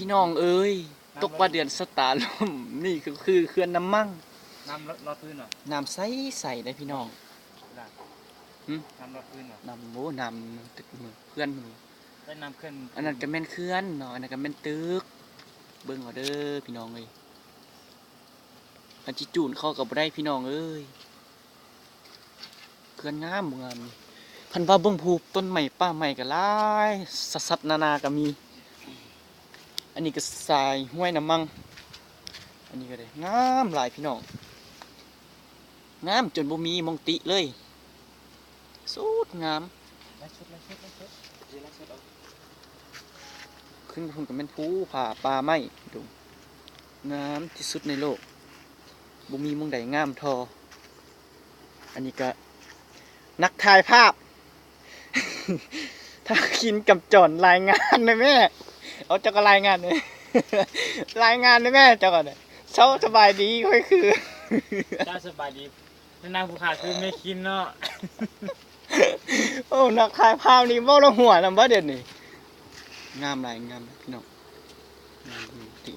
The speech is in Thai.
พี่น้องเอ้ยตกว่าเดือนสตาร์ลมนี่คือเขื่อนน้ำมั่งน้ำรอดพื้นเหรอน้ำใสได้พี่น้องน้ำรอดพื้นเหรอน้ำโมน้ำตึกมือเพื่อนมือได้น้ำขึ้นอันนั้นก็แม่นเขื่อนเนาะอันนั้นก็แม่นตึกเบิ่งเอาเด้อพี่น้องเอ้ยอันจิจูนเข้ากับบ่ได้พี่น้องเอ้ยเขื่อนงามบ่งามคันว่าเบิ่งภูต้นใหม่ป้าใหม่ก็หลายสัดๆนาก็มีอันนี้ก็ทรายห้วยน้ำมั่งอันนี้ก็ได้งามหลายพี่น้องงามจนบ่มีมองติเลยสุดงามขึ้นไปพุ่นก็แม่นภูผาป่าไม้ดูงามที่สุดในโลกบ่มีหม้องใดงามเท่าอันนี้ก็นักถ่ายภาพ ถ้าคินกับจอนรายงานนะแม่เอาเจ้าก็รายงานเลย รายงานนะแม่เจ้าก็เนี่ยเช้าสบายดีค่อยคือ เจ้าสบายดีนางผู้ขาคือไม่คินเนาะ โอ้นักถ่ายภาพนี่บ่ละหัวนำบ่เดี๋ยวนี้งามหลายงามพี่น้องงามจริง